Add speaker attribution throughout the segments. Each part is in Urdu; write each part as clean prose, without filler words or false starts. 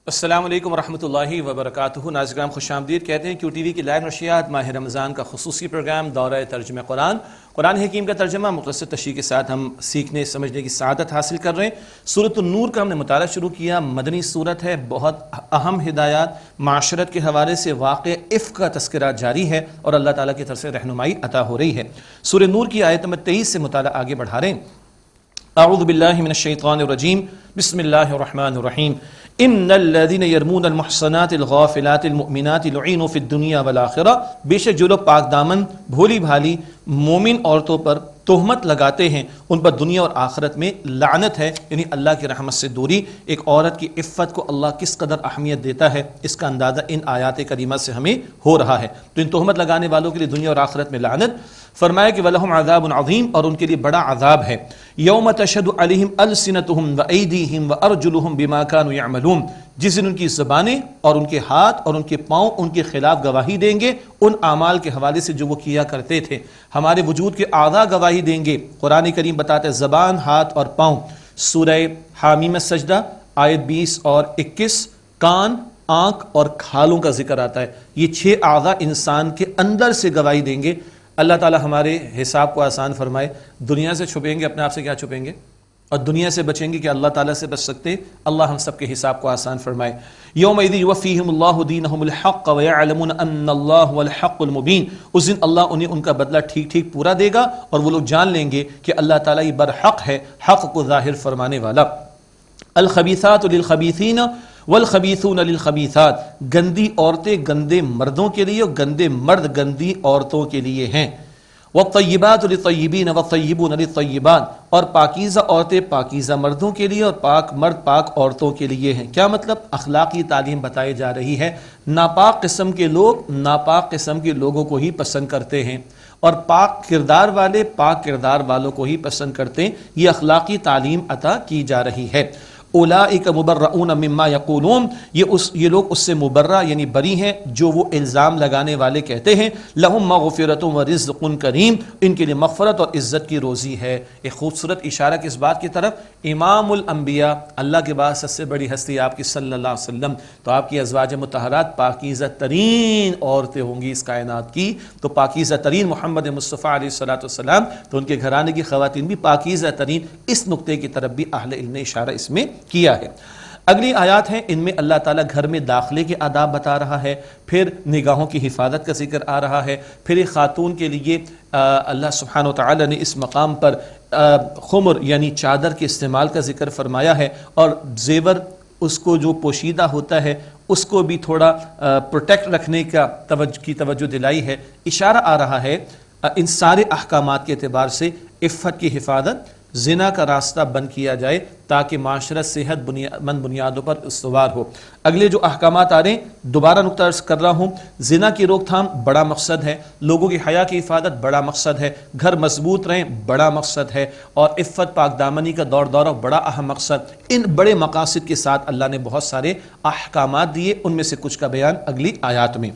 Speaker 1: السلام علیکم ورحمۃ اللہ وبرکاتہ۔ ناظرین خوش آمدید کہتے ہیں کیو ٹی وی کی لائیو نشریات ماہ رمضان کا خصوصی پروگرام دورہ ترجمہ قرآن حکیم کا ترجمہ مختصر تشریح کے ساتھ ہم سیکھنے سمجھنے کی سعادت حاصل کر رہے ہیں۔ سورۃ النور کا ہم نے مطالعہ شروع کیا، مدنی سورت ہے، بہت اہم ہدایات معاشرت کے حوالے سے واقع عفق کا تذکرہ جاری ہے اور اللہ تعالیٰ کی طرف سے رہنمائی عطا ہو رہی ہے۔ سورۃ نور کی آیت نمبر 23 سے مطالعہ آگے بڑھا رہے ہیں۔ اعوذ باللہ من الشیطان الرجیم، بسم اللہ الرحمن الرحیم۔ ان الذين يرمون المحصنات الغافلات المؤمنات لعنوا في الدنيا والآخرة، بے شک جو لوگ پاک دامن بھولی بھالی مومن عورتوں پر تہمت لگاتے ہیں ان پر دنیا اور آخرت میں لعنت ہے، یعنی اللہ کی رحمت سے دوری۔ ایک عورت کی عفت کو اللہ کس قدر اہمیت دیتا ہے اس کا اندازہ ان آیات کریمہ سے ہمیں ہو رہا ہے۔ تو ان تہمت لگانے والوں کے لیے دنیا اور آخرت میں لعنت۔ فرمایا کہ وَلَهُمْ عَذَابٌ عَظِيمٌ، اور ان کے لیے بڑا عذاب ہے۔ یوم تشہد علیہم السنتہم وایدیہم وارجلہم بما کانوا یعملون، جس دن ان کی زبانیں اور ان کے ہاتھ اور ان کے پاؤں ان کے خلاف گواہی دیں گے ان اعمال کے حوالے سے جو وہ کیا کرتے تھے۔ ہمارے وجود کے اعضاء گواہی دیں گے۔ قرآن کریم بتاتا ہے زبان، ہاتھ اور پاؤں۔ سورہ حامیم السجدہ آیت 20 اور 21، کان، آنکھ اور کھالوں کا ذکر آتا ہے۔ یہ 6 اعضاء انسان کے اندر سے گواہی دیں گے۔ اللہ تعالی ہمارے حساب کو آسان فرمائے۔ دنیا سے چھپیں گے، اپنے آپ سے کیا چھپیں گے؟ اور دنیا سے بچیں گے کہ اللہ تعالیٰ سے بچ سکتے؟ اللہ ہم سب کے حساب کو آسان فرمائے۔ یومئذ یوفیہم اللہ دینہم الحق ویعلمون ان اللہ هو الحق المبین، اس دن اللہ انہیں ان کا بدلہ ٹھیک ٹھیک پورا دے گا اور وہ لوگ جان لیں گے کہ اللہ تعالیٰ یہ برحق ہے، حق کو ظاہر فرمانے والا۔ الخبیثات للخبیثین والخبیثون للخبیثات، گندی عورتیں گندے مردوں کے لیے اور گندے مرد گندی عورتوں کے لیے ہیں۔ والطیبات للطیبین والطیبون للطیبات، اور پاکیزہ عورتیں پاکیزہ مردوں کے لیے اور پاک مرد پاک عورتوں کے لیے ہیں۔ کیا مطلب؟ اخلاقی تعلیم بتائی جا رہی ہے۔ ناپاک قسم کے لوگ ناپاک قسم کے لوگوں کو ہی پسند کرتے ہیں اور پاک کردار والے پاک کردار والوں کو ہی پسند کرتے ہیں۔ یہ اخلاقی تعلیم عطا کی جا رہی ہے۔ اولئک مبرؤون مما یقولون، یہ لوگ اس سے مبرہ یعنی بری ہیں جو وہ الزام لگانے والے کہتے ہیں۔ لہم مغفرۃ ورزق کریم، ان کے لیے مغفرت اور عزت کی روزی ہے۔ ایک خوبصورت اشارہ کس بات کی طرف؟ امام الانبیاء، اللہ کے بعد سب سے بڑی ہستی آپ کی صلی اللہ علیہ وسلم، تو آپ کی ازواج مطہرات پاکیزہ ترین عورتیں ہوں گی اس کائنات کی، تو پاکیزہ ترین محمد مصطفیٰ علیہ الصلوۃ والسلام، تو ان کے گھرانے کی خواتین بھی پاکیزہ ترین۔ اس نقطے کی طرف بھی اہل علم نے اشارہ اس میں کیا ہے۔ اگلی آیات ہیں، ان میں اللہ تعالیٰ گھر میں داخلے کے آداب بتا رہا ہے، پھر نگاہوں کی حفاظت کا ذکر آ رہا ہے، پھر ایک خاتون کے لیے اللہ سبحانہ وتعالی نے اس مقام پر خمر یعنی چادر کے استعمال کا ذکر فرمایا ہے، اور زیور اس کو جو پوشیدہ ہوتا ہے اس کو بھی تھوڑا پروٹیکٹ رکھنے کا توجہ دلائی ہے۔ اشارہ آ رہا ہے ان سارے احکامات کے اعتبار سے عفت کی حفاظت، زنا کا راستہ بند کیا جائے تاکہ معاشرت صحت مند بنیادوں پر استوار ہو۔ اگلے جو احکامات آ رہے ہیں دوبارہ نقطہ عرض کر رہا ہوں، زنا کی روک تھام بڑا مقصد ہے، لوگوں کی حیا کی حفاظت بڑا مقصد ہے، گھر مضبوط رہیں بڑا مقصد ہے، اور عفت پاک دامنی کا دور دورہ بڑا اہم مقصد۔ ان بڑے مقاصد کے ساتھ اللہ نے بہت سارے احکامات دیے، ان میں سے کچھ کا بیان اگلی آیات میں۔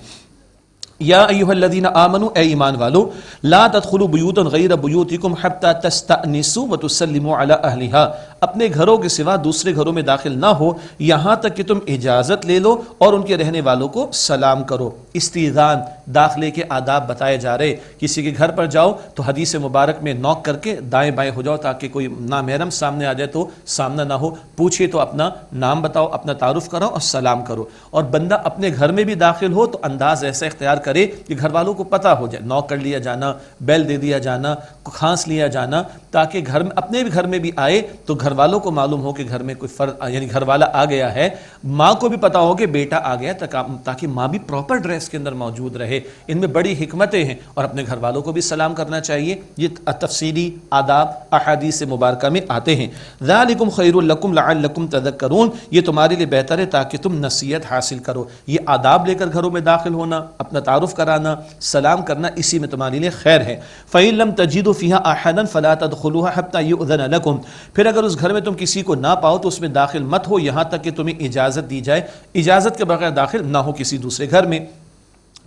Speaker 1: یا ایھا الذین آمنوا، اے ایمان والو، لا تدخلوا بیوتا غیر بیوتکم حتی تستأنسوا وتسلموا علی اہلہا، اپنے گھروں کے سوا دوسرے گھروں میں داخل نہ ہو یہاں تک کہ تم اجازت لے لو اور ان کے رہنے والوں کو سلام کرو۔ استئذان، داخلے کے آداب بتائے جا رہے۔ کسی کے گھر پر جاؤ تو حدیث مبارک میں نوک کر کے دائیں بائیں ہو جاؤ تاکہ کوئی نامحرم سامنے آ جائے تو سامنا نہ ہو، پوچھے تو اپنا نام بتاؤ، اپنا تعارف کراؤ اور سلام کرو۔ اور بندہ اپنے گھر میں بھی داخل ہو تو انداز ایسا اختیار کرے کہ گھر والوں کو پتہ ہو جائے، نوک کر لیا جانا، بیل دے دیا جانا، کھانس لیا جانا، تاکہ گھر میں اپنے بھی گھر میں بھی آئے تو گھر والوں کو معلوم ہو کہ گھر میں کوئی فرد یعنی گھر والا آ گیا ہے، ماں کو بھی پتہ ہو کہ بیٹا آ گیا، تاکہ ماں بھی پراپر ڈریس کے اندر موجود رہے۔ ان میں بڑی حکمتیں ہیں، اور اپنے گھر والوں کو بھی سلام کرنا چاہیے۔ یہ تفصیلی آداب احادیث مبارکہ میں آتے ہیں۔ ذالکم خیر لکم لعلکم تذکرون، یہ تمہارے لیے بہتر ہے تاکہ تم نصیحت حاصل کرو۔ یہ آداب لے کر گھروں میں داخل ہونا، اپنا تعارف کرانا، سلام کرنا، اسی میں تمہارے لیے خیر ہے۔ فَإِن لَمْ تَجِدُوا فِيهَا أَحَدًا فَلَا تَدْخُلُوهَا حَتَّى يُؤْذَنَ لَكُمْ، پھر اگر اس گھر میں تم کسی کو نہ پاؤ تو اس میں داخل مت ہو یہاں تک کہ تمہیں اجازت دی جائے، اجازت کے بغیر داخل نہ ہو کسی دوسرے گھر میں۔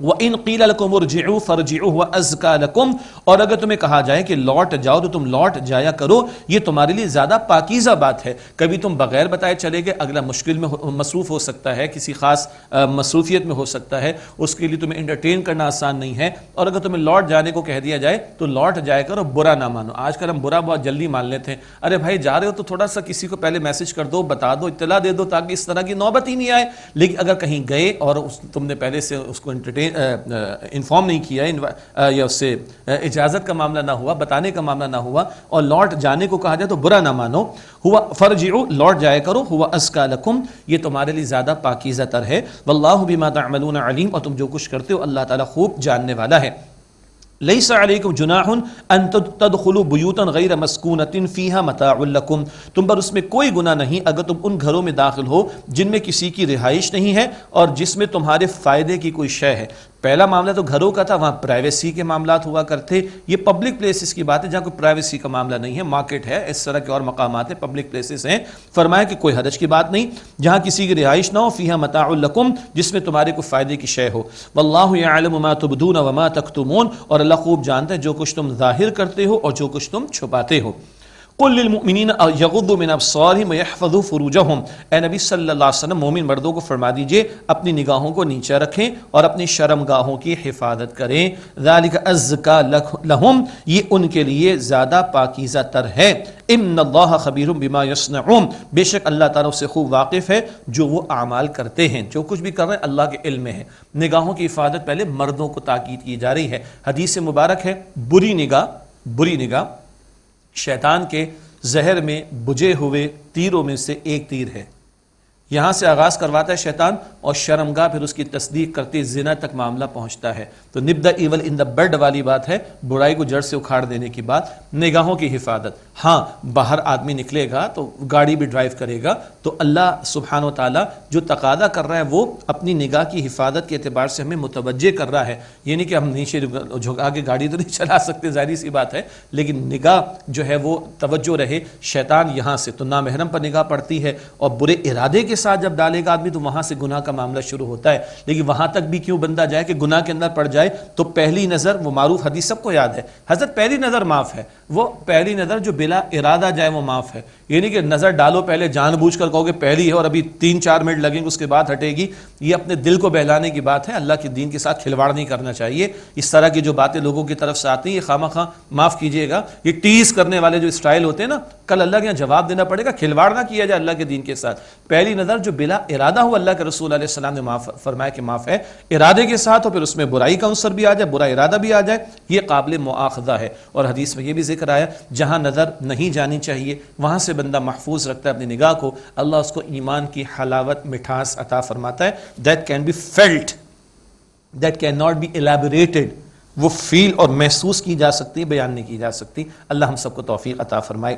Speaker 1: وَإِن قِيلَ لَكُمُ ارْجِعُوا فَارْجِعُوا هُوَ أَزْكَىٰ لَكُمْ، اور اگر تمہیں کہا جائے کہ لوٹ جاؤ تو تم لوٹ جایا کرو، یہ تمہارے لیے زیادہ پاکیزہ بات ہے۔ کبھی تم بغیر بتائے چلے گئے، اگلا مشکل میں مصروف ہو سکتا ہے، کسی خاص مصروفیت میں ہو سکتا ہے، اس کے لیے تمہیں انٹرٹین کرنا آسان نہیں ہے، اور اگر تمہیں لوٹ جانے کو کہہ دیا جائے تو لوٹ جایا کرو، برا نہ مانو۔ آج کل ہم برا بہت جلدی مان لیتے ہیں، ارے بھائی جا رہے ہو تو تھوڑا سا کسی کو پہلے میسج کر دو، بتا دو، اطلاع دے دو، تاکہ اس طرح کی نوبت ہی نہیں آئے۔ لیکن اگر کہیں گئے اور تم نے پہلے سے اس کو انفارم نہیں کیا یا اس سے اجازت کا معاملہ نہ ہوا، بتانے کا معاملہ نہ ہوا، اور لوٹ جانے کو کہا جائے تو برا نہ مانو۔ ہوا فرجعوا، لوٹ جایا کرو، ہوا ازکیٰ لکم، یہ تمہارے لیے زیادہ پاکیزہ تر ہے، واللہ بما تعملون علیم، اور تم جو کچھ کرتے ہو اللہ تعالیٰ خوب جاننے والا ہے۔ لیس علیکم جناح ان تدخلوا بیوتا غیر مسکونۃ فیہا متاع لکم، تم پر اس میں کوئی گناہ نہیں اگر تم ان گھروں میں داخل ہو جن میں کسی کی رہائش نہیں ہے اور جس میں تمہارے فائدے کی کوئی شے ہے۔ پہلا معاملہ تو گھروں کا تھا، وہاں پرائیویسی کے معاملات ہوا کرتے، یہ پبلک پلیسز کی بات ہے جہاں کوئی پرائیویسی کا معاملہ نہیں ہے، مارکیٹ ہے، اس طرح کے اور مقامات ہیں، پبلک پلیسز ہیں۔ فرمایا کہ کوئی حرج کی بات نہیں، جہاں کسی کی رہائش نہ ہو، فیہا متاع لکم، جس میں تمہارے کوئی فائدے کی شے ہو۔ واللہ یعلم ما تبدون وما تکتمون، اور اللہ خوب جانتا ہے جو کچھ تم ظاہر کرتے ہو اور جو کچھ تم چھپاتے ہو۔ قل للمؤمنین یغضوا من ابصارہم ویحفظوا فروجہم، اے نبی صلی اللہ علیہ وسلم مومن مردوں کو فرما دیجئے اپنی نگاہوں کو نیچے رکھیں اور اپنی شرمگاہوں کی حفاظت کریں، ذالک ازکیٰ لہم، یہ ان کے لیے زیادہ پاکیزہ تر ہے۔ ان اللہ خبیر بما یصنعون، بے شک اللہ تعالیٰ سے خوب واقف ہے جو وہ اعمال کرتے ہیں، جو کچھ بھی کر رہے ہیں اللہ کے علم میں ہے۔ نگاہوں کی حفاظت پہلے مردوں کو تاکید کی جا رہی ہے۔ حدیث مبارک ہے بری نگاہ شیطان کے زہر میں بجھے ہوئے تیروں میں سے ایک تیر ہے۔ یہاں سے آغاز کرواتا ہے شیطان اور شرمگاہ پھر اس کی تصدیق کرتے زنا تک معاملہ پہنچتا ہے۔ تو نب دا ایول ان دا بڈ والی بات ہے، برائی کو جڑ سے اکھاڑ دینے کی بات۔ نگاہوں کی حفاظت، ہاں باہر آدمی نکلے گا تو گاڑی بھی ڈرائیو کرے گا تو اللہ سبحانہ و تعالیٰ جو تقاضا کر رہا ہے وہ اپنی نگاہ کی حفاظت کے اعتبار سے ہمیں متوجہ کر رہا ہے۔ یہ نہیں کہ ہم نیچے جھکا کے گاڑی تو نہیں چلا سکتے، ظاہری سی بات ہے، لیکن نگاہ جو ہے وہ توجہ رہے۔ شیطان یہاں سے تو نامحرم پر نگاہ پڑتی ہے اور برے ارادے کے ساتھ جب ڈالے گا آدمی تو وہاں سے گناہ کا معاملہ شروع ہوتا ہے۔ لیکن وہاں تک بھی کیوں بندہ جائے کہ گناہ کے اندر پڑ جائے؟ تو پہلی نظر، وہ معروف حدیث سب کو یاد ہے، حضرت پہلی نظر معاف ہے، وہ پہلی نظر جو بلا ارادہ جائے وہ معاف ہے۔ یہ نہیں کہ نظر ڈالو پہلے جان بوجھ کر کہو کہ پہلی ہے اور ابھی 3-4 منٹ لگیں گے اس کے بعد ہٹے گی، یہ اپنے دل کو بہلانے کی بات ہے۔ اللہ کے دین کے ساتھ کھلواڑ نہیں کرنا چاہیے۔ اس طرح کی جو باتیں لوگوں کی طرف سے آتی ہیں یہ خواہ معاف کیجئے گا، یہ ٹیز کرنے والے جو اسٹائل ہوتے ہیں نا، کل اللہ کے یہاں جواب دینا پڑے گا۔ کھلواڑ نہ کیا جائے اللہ کے دین کے ساتھ۔ پہلی نظر جو بلا ارادہ ہو، اللہ کے رسول علیہ السلام نے فرمایا کہ معاف ہے، ارادے کے ساتھ ہو پھر اس میں برائی کا عنصر بھی آ جائے، برا ارادہ بھی آ جائے، یہ قابل مؤاخذہ ہے۔ اور حدیث میں یہ بھی ذکر آیا جہاں نظر نہیں جانی چاہیے وہاں سے بندہ محفوظ رکھتا ہے اپنی نگاہ کو، اللہ اس کو ایمان کی حلاوت مٹھاس عطا فرماتا ہے۔ that can be felt, that cannot be elaborated، وہ فیل اور محسوس کی جا سکتی، بیان نہیں کی جا سکتی۔ اللہ ہم سب کو توفیق عطا فرمائے۔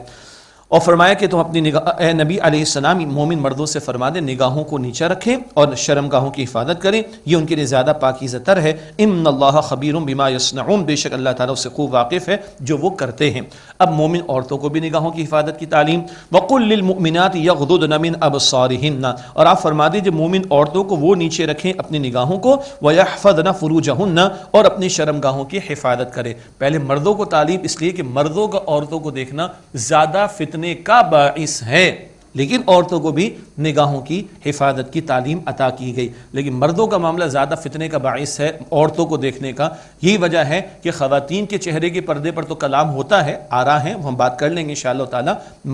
Speaker 1: اور فرمایا کہ تم اپنی نگاہ، اے نبی علیہ السلام مومن مردوں سے فرما دیں نگاہوں کو نیچے رکھیں اور شرمگاہوں کی حفاظت کریں، یہ ان کے لیے زیادہ پاکیزہ تر ہے۔ ان اللہ خبیر بما یصنعون، بے شک اللہ تعالیٰ اس سے خوب واقف ہے جو وہ کرتے ہیں۔ اب مومن عورتوں کو بھی نگاہوں کی حفاظت کی تعلیم۔ وقل للمؤمنات یغضضن من ابصارہن، اور آپ فرما دیجیے مومن عورتوں کو وہ نیچے رکھیں اپنی نگاہوں کو، ویحفظن فروجہن، اور اپنی شرمگاہوں کی حفاظت کریں۔ پہلے مردوں کو تعلیم اس لیے کہ مردوں کا عورتوں کو دیکھنا زیادہ فتنے کا باعث ہے، لیکن عورتوں کو بھی نگاہوں کی حفاظت کی تعلیم عطا کی گئی، لیکن مردوں کا معاملہ زیادہ فتنے کا باعث ہے عورتوں کو دیکھنے کا۔ یہی وجہ ہے کہ خواتین کے چہرے کے پردے پر تو کلام ہوتا ہے، آرا ہیں، ہم بات کر لیں گے انشاءاللہ تعالی۔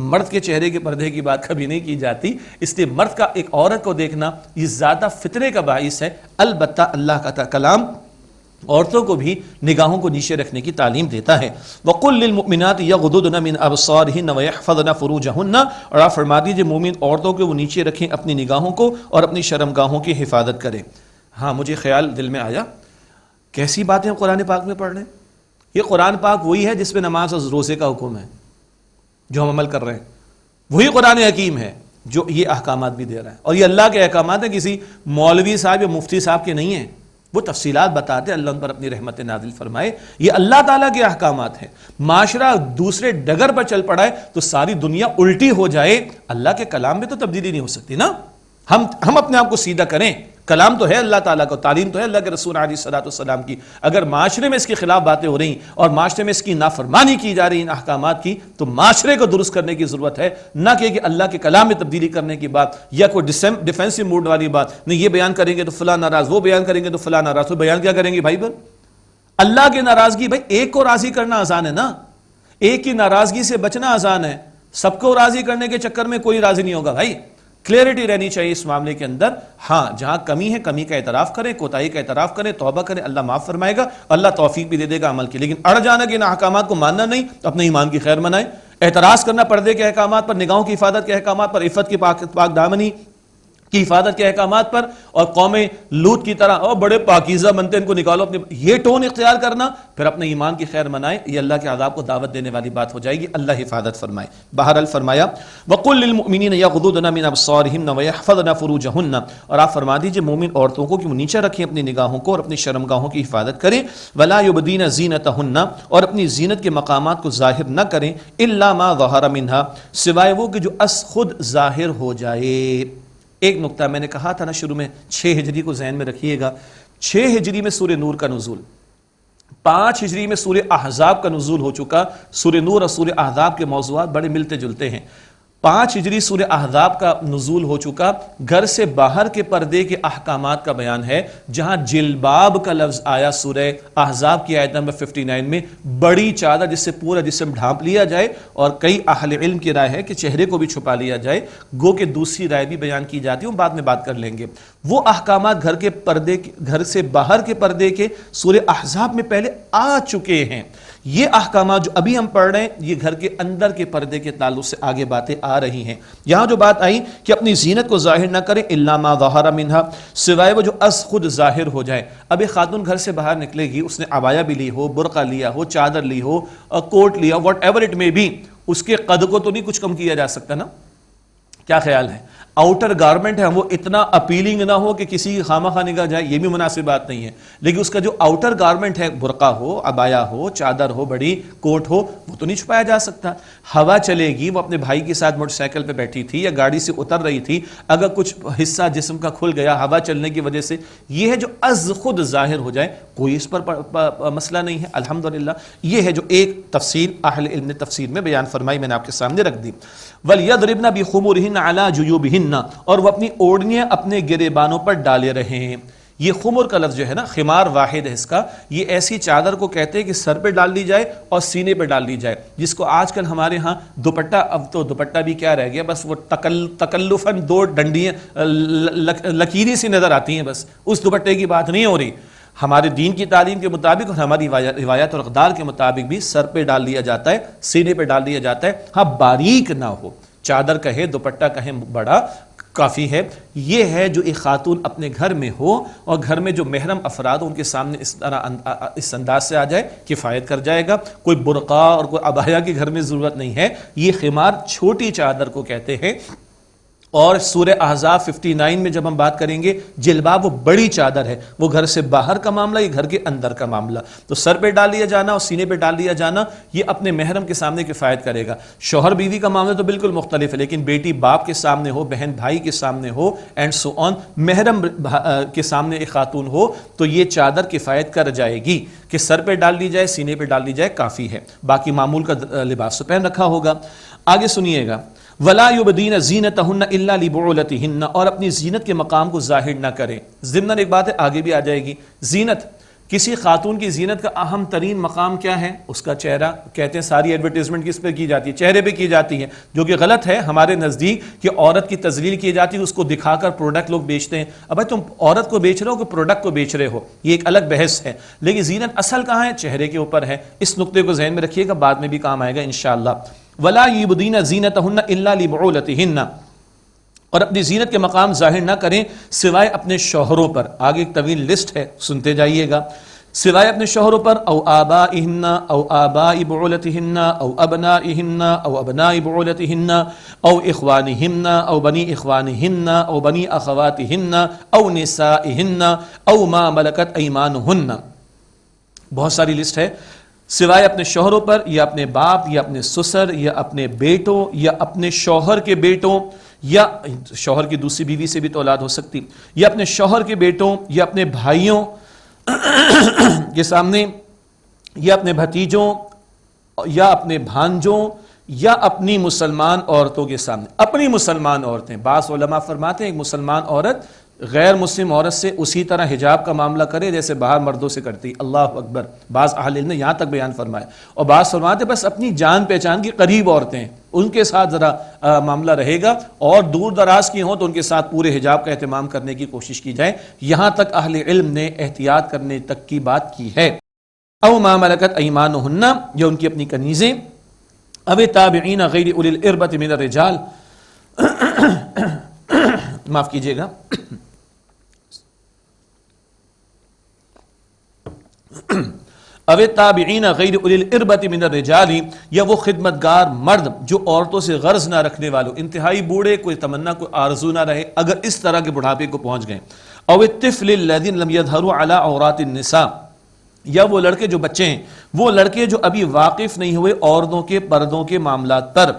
Speaker 1: مرد کے چہرے کے پردے کی بات کبھی نہیں کی جاتی، اس لیے مرد کا ایک عورت کو دیکھنا یہ زیادہ فتنے کا باعث ہے۔ البتہ اللہ کا کلام عورتوں کو بھی نگاہوں کو نیچے رکھنے کی تعلیم دیتا ہے۔ وَقُلْ لِلْمُؤْمِنَاتِ يَغْضُضْنَ مِنْ أَبْصَارِهِنَّ وَيَحْفَظْنَ فُرُوجَهُنَّ، اور آپ فرما دیجئے مومن عورتوں کو وہ نیچے رکھیں اپنی نگاہوں کو اور اپنی شرمگاہوں کی حفاظت کریں۔ ہاں مجھے خیال دل میں آیا کیسی باتیں قرآن پاک میں پڑھ رہے ہیں۔ یہ قرآن پاک وہی ہے جس پہ نماز اور روزے کا حکم ہے جو ہم عمل کر رہے ہیں، وہی قرآن حکیم ہے جو یہ احکامات بھی دے رہا ہے، اور یہ اللہ کے احکامات ہیں، کسی مولوی صاحب یا مفتی صاحب کے نہیں ہیں۔ وہ تفصیلات بتاتے، اللہ ان پر اپنی رحمت نازل فرمائے۔ یہ اللہ تعالیٰ کے احکامات ہیں۔ معاشرہ دوسرے ڈگر پر چل پڑا ہے تو ساری دنیا الٹی ہو جائے، اللہ کے کلام میں تو تبدیلی نہیں ہو سکتی نا۔ ہم اپنے آپ کو سیدھا کریں، کلام تو ہے اللہ تعالیٰ کا، تعلیم تو ہے اللہ کے رسول علیہ الصلوۃ والسلام کی، اگر معاشرے میں اس کے خلاف باتیں ہو رہی ہیں اور معاشرے میں اس کی نافرمانی کی جا رہی ہیں احکامات کی، تو معاشرے کو درست کرنے کی ضرورت ہے، نہ کہ اللہ کے کلام میں تبدیلی کرنے کی بات یا کوئی ڈیفینسو موڈ والی بات، نہیں یہ بیان کریں گے تو فلاں ناراض، وہ بیان کریں گے تو فلاں ناراض، تو بیان کیا کریں گے بھائی؟ پر اللہ کی ناراضگی، بھائی ایک کو راضی کرنا آسان ہے نا، ایک کی ناراضگی سے بچنا آسان ہے، سب کو راضی کرنے کے چکر میں کوئی راضی نہیں ہوگا بھائی۔ کلیئرٹی رہنی چاہیے اس معاملے کے اندر، ہاں جہاں کمی ہے کمی کا اعتراف کریں، کوتاہی کا اعتراف کریں، توبہ کریں، اللہ معاف فرمائے گا، اللہ توفیق بھی دے دے گا عمل کی، لیکن اڑ جانا کہ ان احکامات کو ماننا نہیں، اپنے ایمان کی خیر منائیں، اعتراض کرنا پردے کے احکامات پر، نگاہوں کی حفاظت کے احکامات پر، عفت کی پاک دامنی کی حفاظت کے احکامات پر، اور قوم لوط کی طرح اور بڑے پاکیزہ بنتے ان کو نکالو اپنے، یہ ٹون اختیار کرنا، پھر اپنے ایمان کی خیر منائیں، یہ اللہ کے عذاب کو دعوت دینے والی بات ہو جائے گی، اللہ حفاظت فرمائے۔ بہرحال فرمایا وَقُلْ لِلْمُؤْمِنِينَ يَغْضُضْنَ مِنْ أَبْصَارِهِنَّ وَيَحْفَظْنَ فُرُوجَهُنَّ، اور آپ فرما دیجئے مومن عورتوں کو کہ وہ نیچے رکھیں اپنی نگاہوں کو اور اپنی شرمگاہوں کی حفاظت کریں، وَلَا يُبْدِينَ زِينَتَهُنَّ، اور اپنی زینت کے مقامات کو ظاہر نہ کریں، إِلَّا مَا ظَهَرَ مِنْهَا، سوائے وہ کہ جو خود ظاہر ہو جائے۔ ایک نقطہ میں نے کہا تھا نا شروع میں، 6 ہجری کو ذہن میں رکھیے گا، 6 ہجری میں سورہ نور کا نزول، 5 ہجری میں سورہ احزاب کا نزول ہو چکا، سورہ نور اور سورہ احزاب کے موضوعات بڑے ملتے جلتے ہیں۔ 5 ہجری سورہ احزاب کا نزول ہو چکا، گھر سے باہر کے پردے کے احکامات کا بیان ہے، جہاں جلباب کا لفظ آیا سورہ احزاب کی آیت نمبر 59 میں، بڑی چادر جس سے پورا جسم ڈھانپ لیا جائے، اور کئی اہل علم کی رائے ہے کہ چہرے کو بھی چھپا لیا جائے، گو کہ دوسری رائے بھی بیان کی جاتی ہے، بعد میں بات کر لیں گے۔ وہ احکامات گھر کے پردے، گھر سے باہر کے پردے کے سورہ احزاب میں پہلے آ چکے ہیں، یہ احکامات جو ابھی ہم پڑھ رہے ہیں یہ گھر کے اندر کے پردے کے تعلق سے آگے باتیں آ رہی ہیں۔ یہاں جو بات آئی کہ اپنی زینت کو ظاہر نہ کریں الا ما ظہر منہا، سوائے وہ جو از خود ظاہر ہو جائے۔ اب ایک خاتون گھر سے باہر نکلے گی، اس نے عبایا بھی لی ہو، برقع لیا ہو، چادر لی ہو، کوٹ لیا، واٹ ایور اٹ میں بی، اس کے قد کو تو نہیں کچھ کم کیا جا سکتا نا، کیا خیال ہے؟ آؤٹر گارمنٹ ہے وہ اتنا اپیلنگ نہ ہو کہ کسی کی خواہ مخواہ نگاہ جائے، یہ بھی مناسب بات نہیں ہے، لیکن اس کا جو آؤٹر گارمنٹ ہے، برقع ہو، عبایا ہو، چادر ہو، بڑی کوٹ ہو، وہ تو نہیں چھپایا جا سکتا۔ ہوا چلے گی، وہ اپنے بھائی کے ساتھ موٹر سائیکل پہ بیٹھی تھی یا گاڑی سے اتر رہی تھی، اگر کچھ حصہ جسم کا کھل گیا ہوا چلنے کی وجہ سے، یہ ہے جو از خود ظاہر ہو جائے، کوئی اس پر مسئلہ نہیں ہے الحمدللہ۔ یہ ہے جو ایک تفسیر اہل علم نے تفسیر میں بیان فرمائی، میں نے آپ کے سامنے رکھ دی۔ وَلْيَضْرِبْنَ بِخُمُرِهِنَّ عَلَى جُيُوبِهِنَّ، اور وہ اپنی اوڑھنیاں اپنے گریبانوں پر ڈالے رہے ہیں۔ یہ خمر کا لفظ جو ہے نا، خمار واحد ہے اس کا، یہ ایسی چادر کو کہتے ہیں کہ سر پہ ڈال دی جائے اور سینے پہ ڈال دی جائے، جس کو آج کل ہمارے ہاں دوپٹہ، اب تو دوپٹہ بھی کیا رہ گیا، بس وہ تکلفاً 2 ڈنڈیاں لکیری سی نظر آتی ہیں، بس اس دوپٹے کی بات نہیں ہو رہی۔ ہمارے دین کی تعلیم کے مطابق اور ہماری روایات اور اقدار کے مطابق بھی سر پہ ڈال دیا جاتا ہے، سینے پہ ڈال دیا جاتا ہے، ہاں باریک نہ ہو، چادر کہے دوپٹہ کہے بڑا کافی ہے۔ یہ ہے جو ایک خاتون اپنے گھر میں ہو اور گھر میں جو محرم افراد ان کے سامنے اس طرح اس انداز سے آ جائے، کفایت کر جائے گا۔ کوئی برقع اور کوئی عبایا کی گھر میں ضرورت نہیں ہے، یہ خمار چھوٹی چادر کو کہتے ہیں۔ اور سورہ احزاب 59 میں جب ہم بات کریں گے، جلباب وہ بڑی چادر ہے، وہ گھر سے باہر کا معاملہ، یہ گھر کے اندر کا معاملہ، تو سر پہ ڈال لیا جانا اور سینے پہ ڈال لیا جانا یہ اپنے محرم کے سامنے کفایت کرے گا۔ شوہر بیوی کا معاملہ تو بالکل مختلف ہے، لیکن بیٹی باپ کے سامنے ہو، بہن بھائی کے سامنے ہو، اینڈ سو آن، محرم کے سامنے ایک خاتون ہو تو یہ چادر کفایت کر جائے گی کہ سر پہ ڈال لی جائے، سینے پہ ڈال لی جائے، کافی ہے، باقی معمول کا لباس تو پہن رکھا ہوگا۔ آگے سنیے گا، وَلَا يُبْدِينَ زِينَتَهُنَّ إِلَّا لِبُعُولَتِهِنَّ، اور اپنی زینت کے مقام کو ظاہر نہ کریں۔ ضمناً ایک بات ہے آگے بھی آ جائے گی، زینت، کسی خاتون کی زینت کا اہم ترین مقام کیا ہے؟ اس کا چہرہ۔ کہتے ہیں ساری ایڈورٹیزمنٹ کس پہ کی جاتی ہے؟ چہرے پہ کی جاتی ہے، جو کہ غلط ہے ہمارے نزدیک، کہ عورت کی تذلیل کی جاتی ہے، اس کو دکھا کر پروڈکٹ لوگ بیچتے ہیں۔ اب تم عورت کو بیچ رہے ہو کہ پروڈکٹ کو بیچ رہے ہو، یہ ایک الگ بحث ہے، لیکن زینت اصل کہاں ہے؟ چہرے کے اوپر ہے۔ اس نقطے کو ذہن میں رکھیے گا، بعد میں بھی کام آئے گا انشاءاللہ۔ وَلَا يُبْدِينَ زِينَتَهُنَّ إِلَّا لِبُعُولَتِهِنَّ، اور اپنی زینت کے مقام ظاہر نہ کریں سوائے اپنے شوہروں پر۔ آگے ایک طویل لسٹ ہے، سنتے جائیے گا۔ سوائے اپنے شوہروں پر، او آبائہن او آبائی بعولتہن او ابنائہن او ابنائی بعولتہن او اخوانہن او بنی اخوانہن او بنی اخواتہن او نسائہن او ما ملکت ایمانہن۔ بہت ساری لسٹ ہے۔ سوائے اپنے شوہروں پر، یا اپنے باپ یا اپنے سسر یا اپنے بیٹوں یا اپنے شوہر کے بیٹوں یا شوہر کی دوسری بیوی سے بھی تو اولاد ہو سکتی، یا اپنے شوہر کے بیٹوں یا اپنے بھائیوں کے سامنے یا اپنے بھتیجوں یا اپنے بھانجوں یا اپنی مسلمان عورتوں کے سامنے۔ اپنی مسلمان عورتیں، بعض علماء فرماتے ہیں ایک مسلمان عورت غیر مسلم عورت سے اسی طرح حجاب کا معاملہ کرے جیسے باہر مردوں سے کرتی۔ اللہ اکبر، بعض اہل علم نے یہاں تک بیان فرمایا، اور بعض فرماتے بس اپنی جان پہچان کی قریب عورتیں ان کے ساتھ ذرا معاملہ رہے گا، اور دور دراز کی ہوں تو ان کے ساتھ پورے حجاب کا اہتمام کرنے کی کوشش کی جائے۔ یہاں تک اہل علم نے احتیاط کرنے تک کی بات کی ہے۔ او ما ملکت ایمانہن، یا ان کی اپنی کنیزیں، او تابعین غیر اولی الاربۃ من الرجال، معاف کیجیے گا، او تابعین غیر اولی الاربۃ من الرجال، یا وہ خدمتگار مرد جو عورتوں سے غرض نہ رکھنے والوں، انتہائی بوڑھے، کوئی تمنا کوئی آرزو نہ رہے اگر اس طرح کے بڑھاپے کو پہنچ گئے۔ او الطفل الذین لم یظہروا علی عورات النساء، یا وہ لڑکے جو بچے ہیں، وہ لڑکے جو ابھی واقف نہیں ہوئے عورتوں کے پردوں کے معاملات پر،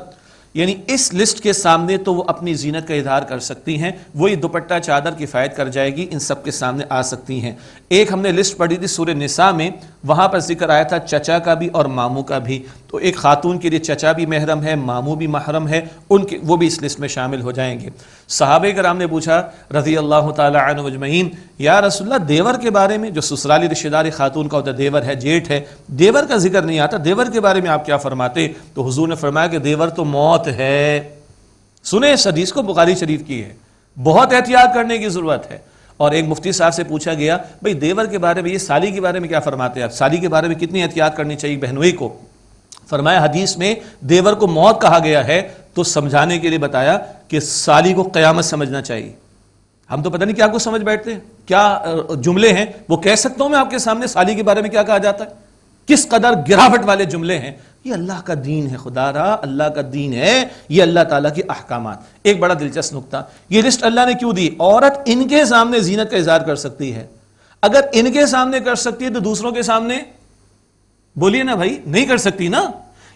Speaker 1: یعنی اس لسٹ کے سامنے تو وہ اپنی زینت کا اظہار کر سکتی ہیں، وہی دوپٹہ چادر کفایت کر جائے گی، ان سب کے سامنے آ سکتی ہیں۔ ایک ہم نے لسٹ پڑھی تھی سورہ نساء میں، وہاں پر ذکر آیا تھا چچا کا بھی اور ماموں کا بھی، تو ایک خاتون کے لیے چچا بھی محرم ہے، ماموں بھی محرم ہے، ان کے وہ بھی اس لسٹ میں شامل ہو جائیں گے۔ صحابہ کرام نے پوچھا رضی اللہ تعالی عنہ اجمعین، یا رسول اللہ دیور کے بارے میں، جو سسرالی رشتہ داری خاتون کا ہوتا ہے، دیور ہے، جیٹھ ہے، دیور کا ذکر نہیں آتا، دیور کے بارے میں آپ کیا فرماتے؟ تو حضور نے فرمایا کہ دیور تو موت ہے۔ سنیں اس حدیث کو، بخاری شریف کی ہے، بہت احتیاط کرنے کی ضرورت ہے۔ اور ایک مفتی صاحب سے پوچھا گیا بھئی دیور کے بارے میں، یہ سالی کے بارے میں کیا فرماتے ہیں آپ؟ سالی کے بارے میں کتنی احتیاط کرنی چاہیے بہنوئی کو؟ فرمایا حدیث میں دیور کو موت کہا گیا ہے تو سمجھانے کے لیے بتایا کہ سالی کو قیامت سمجھنا چاہیے۔ ہم تو پتہ نہیں کیا کچھ سمجھ بیٹھتے ہیں، کیا جملے ہیں وہ کہہ سکتا ہوں میں آپ کے سامنے، سالی کے بارے میں کیا کہا جاتا ہے، کس قدر گراوٹ والے جملے ہیں۔ یہ اللہ کا دین ہے، خدا را اللہ کا دین ہے، یہ اللہ تعالیٰ کے احکامات۔ ایک بڑا دلچسپ نقطہ، یہ لسٹ اللہ نے کیوں دی؟ عورت ان کے سامنے زینت کا اظہار کر سکتی ہے، اگر ان کے سامنے کر سکتی ہے تو دوسروں کے سامنے بولیے نا بھائی، نہیں کر سکتی نا۔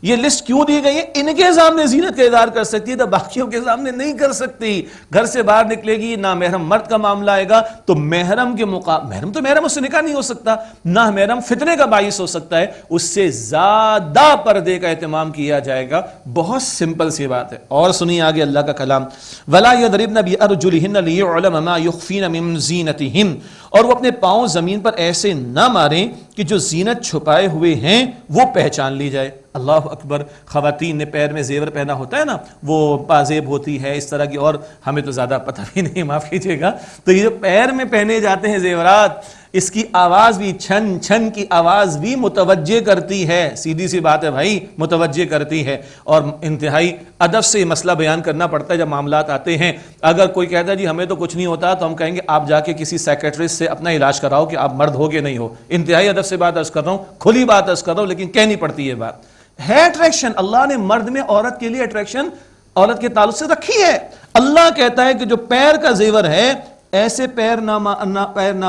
Speaker 1: یہ لسٹ کیوں دی گئی ہے؟ ان کے سامنے زینت کا اظہار کر سکتی ہے تو باقیوں کے سامنے نہیں کر سکتی۔ گھر سے باہر نکلے گی، نامحرم مرد کا معاملہ آئے گا تو محرم کے محرم تو محرم اس سے نکاح نہیں ہو سکتا، نامحرم فتنے کا باعث ہو سکتا ہے، اس سے زیادہ پردے کا اہتمام کیا جائے گا۔ بہت سمپل سی بات ہے۔ اور سنیے آگے اللہ کا کلام، وَلَا يَضْرِبْنَ بِأَرْجُلِهِنَّ لِيُعْلَمَ مَا يُخْفِينَ مِن زِينَتِهِنَّ، اور وہ اپنے پاؤں زمین پر ایسے نہ ماریں کہ جو زینت چھپائے ہوئے ہیں وہ پہچان لی جائے۔ اللہ اکبر، خواتین نے پیر میں زیور پہنا ہوتا ہے نا، وہ پازیب ہوتی ہے اس طرح کی، اور ہمیں تو زیادہ پتہ بھی نہیں، معاف کیجیے گا، تو یہ جو پیر میں پہنے جاتے ہیں زیورات، اس کی آواز بھی، چھن چھن کی آواز بھی متوجہ کرتی ہے، سیدھی سی بات ہے بھائی، متوجہ کرتی ہے۔ اور انتہائی ادب سے یہ مسئلہ بیان کرنا پڑتا ہے جب معاملات آتے ہیں۔ اگر کوئی کہتا ہے جی ہمیں تو کچھ نہیں ہوتا، تو ہم کہیں گے آپ جا کے کسی سیکریٹرسٹ سے اپنا علاج کراؤ کہ آپ مرد ہو کہ نہیں ہو۔ انتہائی ادب سے بات عرض کر رہا ہوں، کھلی بات عرض کر رہا ہوں، لیکن کہنی پڑتی ہے بات۔ ہے اٹریکشن، اللہ نے مرد میں عورت کے لیے اٹریکشن عورت کے تعلق سے رکھی ہے۔ اللہ کہتا ہے کہ جو پیر کا زیور ہے، ایسے پیر نہ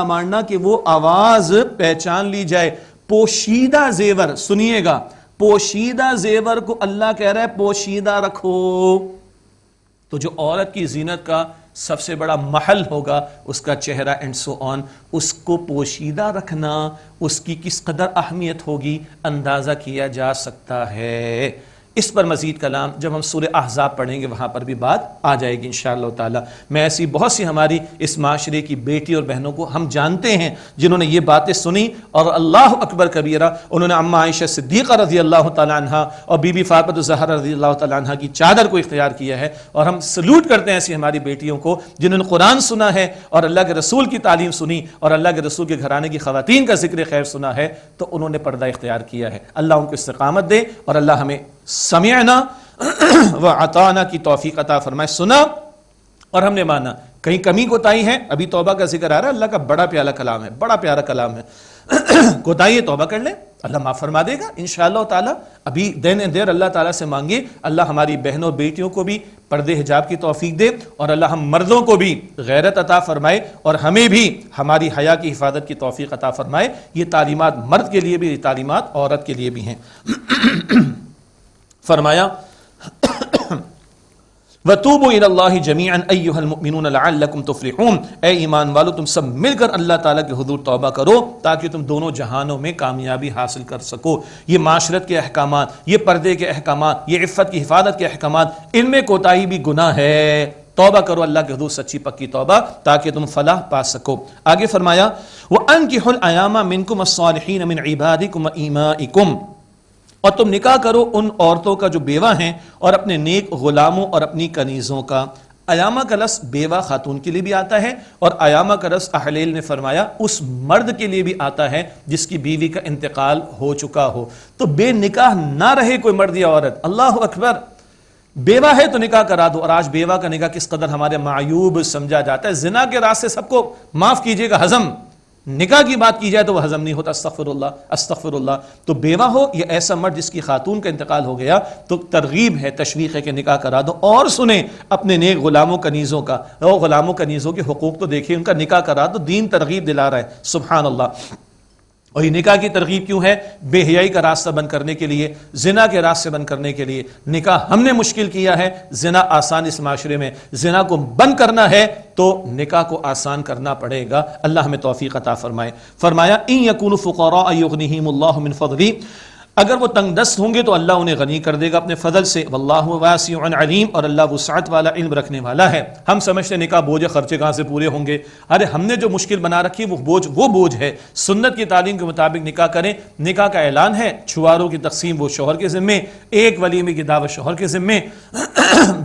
Speaker 1: مارنا کہ وہ آواز پہچان لی جائے۔ پوشیدہ زیور، سنیے گا، پوشیدہ زیور کو اللہ کہہ رہا ہے پوشیدہ رکھو۔ تو جو عورت کی زینت کا سب سے بڑا محل ہوگا اس کا چہرہ اینڈ سو آن، اس کو پوشیدہ رکھنا، اس کی کس قدر اہمیت ہوگی اندازہ کیا جا سکتا ہے۔ اس پر مزید کلام جب ہم سورہ احزاب پڑھیں گے وہاں پر بھی بات آ جائے گی انشاءاللہ تعالی۔ میں ایسی بہت سی ہماری اس معاشرے کی بیٹی اور بہنوں کو ہم جانتے ہیں جنہوں نے یہ باتیں سنی اور اللہ اکبر کبیرہ، انہوں نے اماں عائشہ صدیقہ رضی اللہ تعالی عنہ اور بی بی فاطمہ الزہرا رضی اللہ تعالی عنہ کی چادر کو اختیار کیا ہے، اور ہم سلوٹ کرتے ہیں ایسی ہماری بیٹیوں کو جنہوں نے قرآن سنا ہے اور اللہ کے رسول کی تعلیم سنی اور اللہ کے رسول کے گھرانے کی خواتین کا ذکر خیر سنا ہے، تو انہوں نے پردہ اختیار کیا ہے۔ اللہ ان کو استقامت دے اور اللہ ہمیں سمعنا و اطعنا کی توفیق عطا فرمائے۔ سنا اور ہم نے مانا، کہیں کمی کوتاہی ہے، ابھی توبہ کا ذکر آ رہا ہے، اللہ کا بڑا پیارا کلام ہے، بڑا پیارا کلام ہے، کوتاہی ہے توبہ کر لیں، اللہ معاف فرما دے گا انشاءاللہ تعالی۔ ابھی دین دیر اللہ تعالیٰ سے مانگے، اللہ ہماری بہنوں بیٹیوں کو بھی پردے حجاب کی توفیق دے، اور اللہ ہم مردوں کو بھی غیرت عطا فرمائے اور ہمیں بھی ہماری حیا کی حفاظت کی توفیق عطا فرمائے۔ یہ تعلیمات مرد کے لیے بھی، یہ تعلیمات عورت کے لیے بھی ہیں۔ فرمایا وَتُوبُوا إِلَى اللَّهِ جَمِيعًا أَيُّهَا الْمُؤْمِنُونَ لَعَلَّكُمْ تُفْلِحُونَ، اے ایمان والو تم سب مل کر اللہ تعالیٰ کے حضور توبہ کرو تاکہ تم دونوں جہانوں میں کامیابی حاصل کر سکو۔ یہ معاشرت کے احکامات، یہ پردے کے احکامات، یہ عفت کی حفاظت کے احکامات، ان میں کوتاہی بھی گناہ ہے۔ توبہ کرو اللہ کے حضور سچی پکی توبہ تاکہ تم فلاح پا سکو۔ آگے فرمایا وَأَنكِحُوا الْأَيَامَ مِنكُمْ الصَّالِحِينَ مِنْ عِبَادِكُمْ وَإِمَائِكُمْ، اور تم نکاح کرو ان عورتوں کا جو بیوہ ہیں اور اپنے نیک غلاموں اور اپنی کنیزوں کا۔ ایامہ کا لفظ بیوہ خاتون کے لیے بھی آتا ہے، اور ایامہ کا لفظ اہلیل نے فرمایا اس مرد کے لیے بھی آتا ہے جس کی بیوی کا انتقال ہو چکا ہو۔ تو بے نکاح نہ رہے کوئی مرد یا عورت، اللہ اکبر، بیوہ ہے تو نکاح کرا دو۔ اور آج بیوہ کا نکاح کس قدر ہمارے معیوب سمجھا جاتا ہے، زنا کے راستے سب کو معاف کیجئے گا ہضم، نکاح کی بات کی جائے تو وہ ہضم نہیں ہوتا، استغفر اللہ استغفر اللہ۔ تو بیوہ ہو یا ایسا مرد جس کی خاتون کا انتقال ہو گیا تو ترغیب ہے، تشویق ہے کہ نکاح کرا دو، اور سنیں اپنے نیک غلاموں کنیزوں کا، وہ غلاموں کنیزوں کے حقوق تو دیکھیں، ان کا نکاح کرا دو، دین ترغیب دلا رہا ہے، سبحان اللہ۔ اور یہ نکاح کی ترغیب کیوں ہے؟ بے حیائی کا راستہ بند کرنے کے لیے، زنا کے راستے بند کرنے کے لیے۔ نکاح ہم نے مشکل کیا ہے، زنا آسان اس معاشرے میں، زنا کو بند کرنا ہے تو نکاح کو آسان کرنا پڑے گا۔ اللہ ہمیں توفیق عطا فرمائے۔ فرمایا ان یکونوا فقراء یغنیہم اللہ من فضلہ، اگر وہ تنگ دست ہوں گے تو اللہ انہیں غنی کر دے گا اپنے فضل سے۔ واللہ واسع علیم، اور اللہ وسعت والا علم رکھنے والا ہے۔ ہم سمجھتے نکاح بوجھ، خرچے کہاں سے پورے ہوں گے؟ ارے ہم نے جو مشکل بنا رکھی ہے وہ بوجھ ہے۔ سنت کی تعلیم کے مطابق نکاح کریں، نکاح کا اعلان ہے، چھواروں کی تقسیم وہ شوہر کے ذمے، ایک ولیمے کی دعوت شوہر کے ذمے،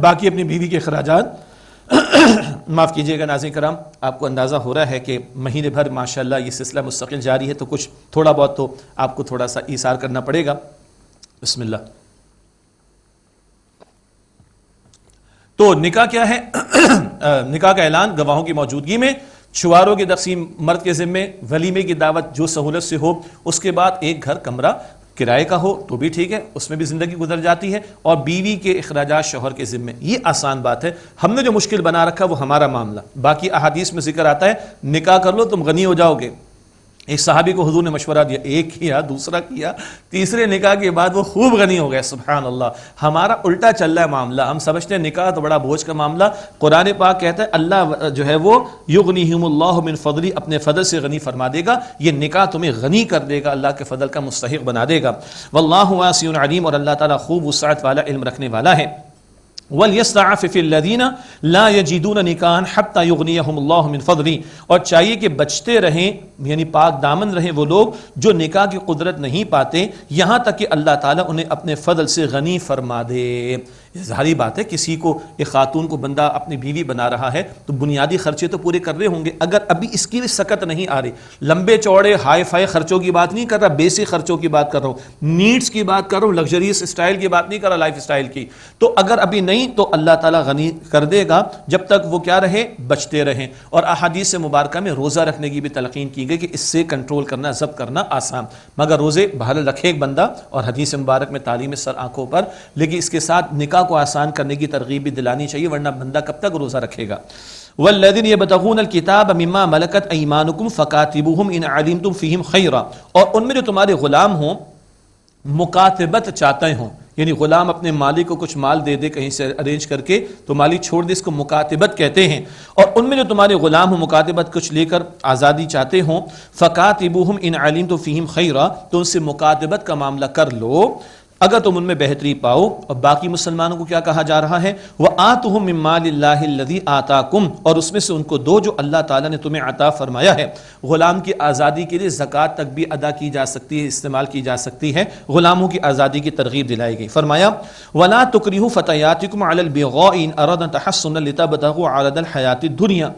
Speaker 1: باقی اپنی بیوی کے اخراجات معاف کیجئے گا ناظرین کرام، آپ کو اندازہ ہو رہا ہے کہ مہینے بھر ماشاءاللہ یہ سلسلہ مستقل جاری ہے، تو کچھ تھوڑا بہت تو آپ کو تھوڑا سا ایثار کرنا پڑے گا۔ بسم اللہ۔ تو نکاح کیا ہے؟ نکاح کا اعلان گواہوں کی موجودگی میں، چھواروں کی تقسیم مرد کے ذمے، ولیمے کی دعوت جو سہولت سے ہو، اس کے بعد ایک گھر کمرہ کرائے کا ہو تو بھی ٹھیک ہے، اس میں بھی زندگی گزر جاتی ہے، اور بیوی کے اخراجات شوہر کے ذمے۔ یہ آسان بات ہے، ہم نے جو مشکل بنا رکھا وہ ہمارا معاملہ۔ باقی احادیث میں ذکر آتا ہے نکاح کر لو تم غنی ہو جاؤ گے۔ ایک صحابی کو حضور نے مشورہ دیا، ایک کیا، دوسرا کیا، تیسرے نکاح کے بعد وہ خوب غنی ہو گئے۔ سبحان اللہ، ہمارا الٹا چل رہا ہے معاملہ، ہم سمجھتے ہیں نکاح تو بڑا بوجھ کا معاملہ۔ قرآن پاک کہتا ہے اللہ جو ہے وہ یغنیہم اللہ من فضلہ، اپنے فضل سے غنی فرما دے گا، یہ نکاح تمہیں غنی کر دے گا، اللہ کے فضل کا مستحق بنا دے گا۔ واللہ واسع علیم، اور اللہ تعالیٰ خوب وسعت والا علم رکھنے والا ہے۔ وَلْيَسْتَعْفِفِ الَّذِينَ لَا يَجِدُونَ نِكَاحًا حَتَّى يُغْنِيَهُمُ اللَّهُ مِنْ فَضْلِهِ، اور چاہیے کہ بچتے رہیں، یعنی پاک دامن رہیں وہ لوگ جو نکاح کی قدرت نہیں پاتے یہاں تک کہ اللہ تعالیٰ انہیں اپنے فضل سے غنی فرما دے۔ ظاہری بات ہے کسی کو، ایک خاتون کو بندہ اپنی بیوی بنا رہا ہے تو بنیادی خرچے تو پورے کر رہے ہوں گے، اگر ابھی اس کی بھی سکت نہیں آ رہی، لمبے چوڑے ہائی فائی خرچوں کی بات نہیں کر رہا، بیسک خرچوں کی بات کر رہا ہوں، نیڈس کی بات کر رہا ہوں، لگژریس اسٹائل کی بات نہیں کر رہا، لائف اسٹائل کی، تو اگر ابھی نہیں تو اللہ تعالیٰ غنی کر دے گا جب تک وہ کیا رہے، بچتے رہیں۔ اور احادیث مبارکہ میں روزہ رکھنے کی بھی تلقین کی گئی کہ اس سے کنٹرول کرنا، ضبط کرنا آسان، مگر روزے بہرحال رکھے ایک بندہ، اور حدیث مبارک میں تعلیم سر آنکھوں پر، لیکن اس کے ساتھ نکاح کو آسان کرنے کی ترغیب بھی دلانی چاہیے، ورنہ بندہ کب تک روزہ رکھے گا۔ والذین یبتغون الکتاب مما ملکت ایمانکم فکاتبوہم ان علمتم فیہم خیرا، اور ان میں جو تمہارے غلام ہوں مکاتبت چاہتے ہوں، یعنی غلام اپنے مالک کو کچھ مال دے دے کہیں سے ارینج کر کے تو مالک چھوڑ دے، اس کو مکاتبت کہتے ہیں، اور ان میں جو تمہارے غلام ہوں مکاتبت کچھ لے کر آزادی چاہتے ہوں، فکاتبوہم ان علمتم فیہم خیرا، تو ان سے مکاتبت کا معاملہ کر لو اگر تم ان میں بہتری پاؤ۔ اور باقی مسلمانوں کو کیا کہا جا رہا ہے؟ وَآتُهُم مِّن مَّالِ اللَّهِ الَّذِي آتَاكُمْ، اور اس میں سے ان کو دو جو اللہ تعالیٰ نے تمہیں عطا فرمایا ہے۔ غلام کی آزادی کے لیے زکوٰۃ تک بھی ادا کی جا سکتی ہے، استعمال کی جا سکتی ہے، غلاموں کی آزادی کی ترغیب دلائی گئی۔ فرمایا وَلَا تُكْرِهُوا فَتَيَاتِكُمْ عَلَى الْبِغَاءِ إِنْ أَرَدْنَ تَحَصُّنًا لِتَبْتَغُوا عَرَضَ الْحَيَاةِ الدُّنْيَا،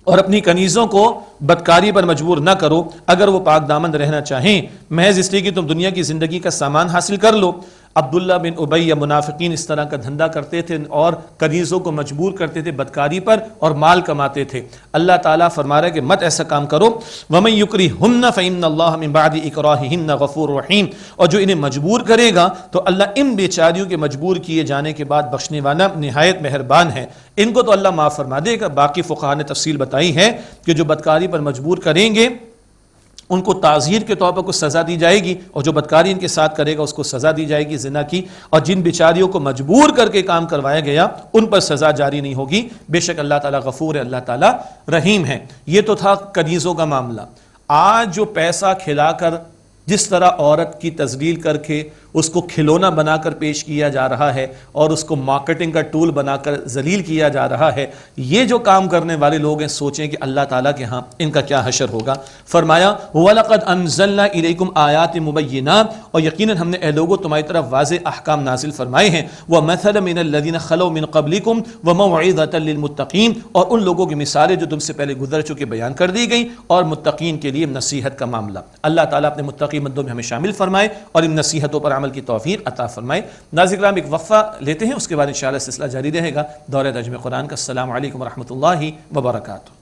Speaker 1: اور اپنی کنیزوں کو بدکاری پر مجبور نہ کرو اگر وہ پاک دامن رہنا چاہیں، محض اس لیے کہ تم دنیا کی زندگی کا سامان حاصل کر لو۔ عبداللہ بن ابی یا منافقین اس طرح کا دھندا کرتے تھے اور کنیزوں کو مجبور کرتے تھے بدکاری پر اور مال کماتے تھے۔ اللہ تعالیٰ فرما رہا ہے کہ مت ایسا کام کرو۔ وَمَن يُكْرِهُنَّ فَإِنَّ اللَّهَ مِن بَعْدِ إِكْرَاهِهِنَّ غَفُورٌ رَحِيمٌ، اور جو انہیں مجبور کرے گا تو اللہ ان بیچاریوں کے مجبور کیے جانے کے بعد بخشنے والا نہایت مہربان ہے، ان کو تو اللہ معاف فرما دے گا۔ باقی فقہاء نے تفصیل بتائی ہے کہ جو بدکاری پر مجبور کریں گے ان کو تعزیر کے طور پر کچھ سزا دی جائے گی، اور جو بدکاری ان کے ساتھ کرے گا اس کو سزا دی جائے گی زنا کی، اور جن بیچاریوں کو مجبور کر کے کام کروایا گیا ان پر سزا جاری نہیں ہوگی۔ بے شک اللہ تعالیٰ غفور ہے، اللہ تعالیٰ رحیم ہے۔ یہ تو تھا کنیزوں کا معاملہ۔ آج جو پیسہ کھلا کر جس طرح عورت کی تذلیل کر کے اس کو کھلونا بنا کر پیش کیا جا رہا ہے اور اس کو مارکیٹنگ کا ٹول بنا کر ذلیل کیا جا رہا ہے، یہ جو کام کرنے والے لوگ ہیں سوچیں کہ اللہ تعالیٰ کے ہاں ان کا کیا حشر ہوگا۔ فرمایا وَلَقَدْ أَنزَلْنَا إِلَيْكُمْ آيَاتٍ مُبَيِّنَاتٍ، اور یقیناً ہم نے اے لوگوں تمہاری طرف واضح احکام نازل فرمائے ہیں، وَمَثَلًا مِنَ الَّذِينَ خَلَوْا مِن قَبْلِكُمْ وَمَوْعِظَةً لِّلْمُتَّقِينَ، اور ان لوگوں کی مثالیں جو تم سے پہلے گزر چکے بیان کر دی گئیں، اور متقین کے لیے نصیحت کا معاملہ۔ اللہ تعالیٰ اپنے متقی بندوں میں ہمیں شامل فرمائے اور ان نصیحتوں پر عمل کی توفیق عطا فرمائے۔ ناظرین کرام، ایک وقفہ لیتے ہیں، اس کے بعد انشاءاللہ سلسلہ جاری رہے گا دورہ ترجمہ قرآن کا۔ السلام علیکم ورحمۃ اللہ وبرکاتہ۔